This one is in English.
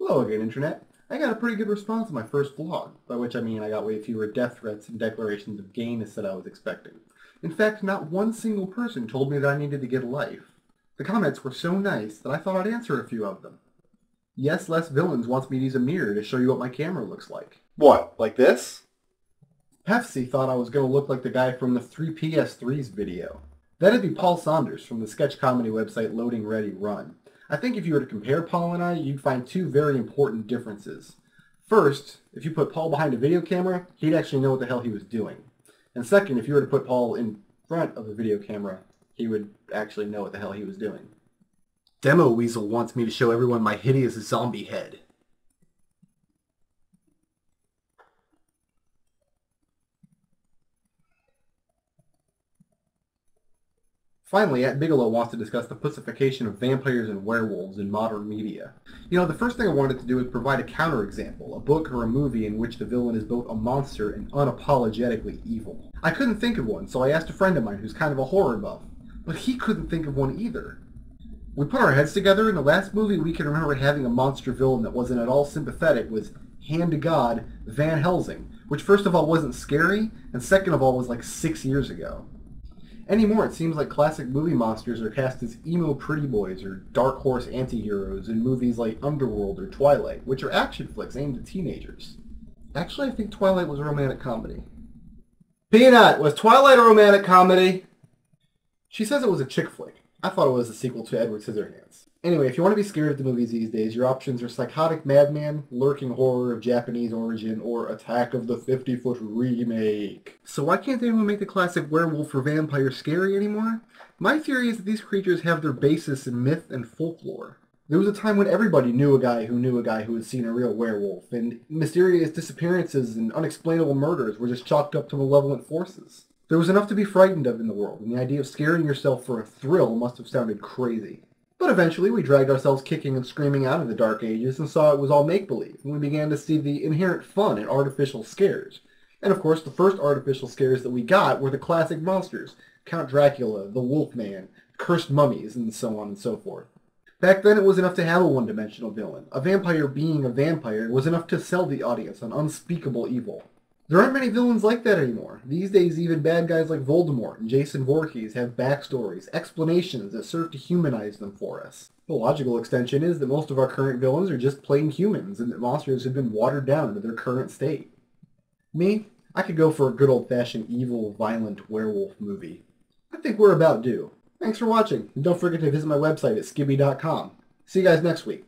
Hello again, Internet. I got a pretty good response on my first vlog, by which I mean I got way fewer death threats and declarations of gayness than I was expecting. In fact, not one single person told me that I needed to get a life. The comments were so nice that I thought I'd answer a few of them. Yes, Less Villains wants me to use a mirror to show you what my camera looks like. What, like this? Pepsi thought I was going to look like the guy from the 3PS3's video. That'd be Paul Saunders from the sketch comedy website Loading Ready Run. I think if you were to compare Paul and I, you'd find two very important differences. First, if you put Paul behind a video camera, he'd actually know what the hell he was doing. And second, if you were to put Paul in front of a video camera, he would actually know what the hell he was doing. Demo Weasel wants me to show everyone my hideous zombie head. Finally, At Bigelow wants to discuss the pussification of vampires and werewolves in modern media. You know, the first thing I wanted to do is provide a counterexample, a book or a movie in which the villain is both a monster and unapologetically evil. I couldn't think of one, so I asked a friend of mine who's kind of a horror buff, but he couldn't think of one either. We put our heads together, and the last movie we can remember having a monster villain that wasn't at all sympathetic was, hand to God, Van Helsing, which first of all wasn't scary, and second of all was like 6 years ago. Anymore, it seems like classic movie monsters are cast as emo pretty boys or dark horse anti-heroes in movies like Underworld or Twilight, which are action flicks aimed at teenagers. Actually, I think Twilight was a romantic comedy. Peanut, was Twilight a romantic comedy? She says it was a chick flick. I thought it was a sequel to Edward Scissorhands. Anyway, if you want to be scared of the movies these days, your options are Psychotic Madman, Lurking Horror of Japanese Origin, or Attack of the 50-Foot Remake. So why can't anyone make the classic werewolf or vampire scary anymore? My theory is that these creatures have their basis in myth and folklore. There was a time when everybody knew a guy who had seen a real werewolf, and mysterious disappearances and unexplainable murders were just chalked up to malevolent forces. There was enough to be frightened of in the world, and the idea of scaring yourself for a thrill must have sounded crazy. But eventually we dragged ourselves kicking and screaming out of the Dark Ages and saw it was all make-believe, and we began to see the inherent fun in artificial scares. And of course, the first artificial scares that we got were the classic monsters, Count Dracula, the Wolfman, cursed mummies, and so on and so forth. Back then it was enough to have a one-dimensional villain. A vampire being a vampire was enough to sell the audience on unspeakable evil. There aren't many villains like that anymore. These days, even bad guys like Voldemort and Jason Voorhees have backstories, explanations that serve to humanize them for us. The logical extension is that most of our current villains are just plain humans, and that monsters have been watered down to their current state. Me? I could go for a good old-fashioned evil, violent werewolf movie. I think we're about due. Thanks for watching, and don't forget to visit my website at skibby.com. See you guys next week.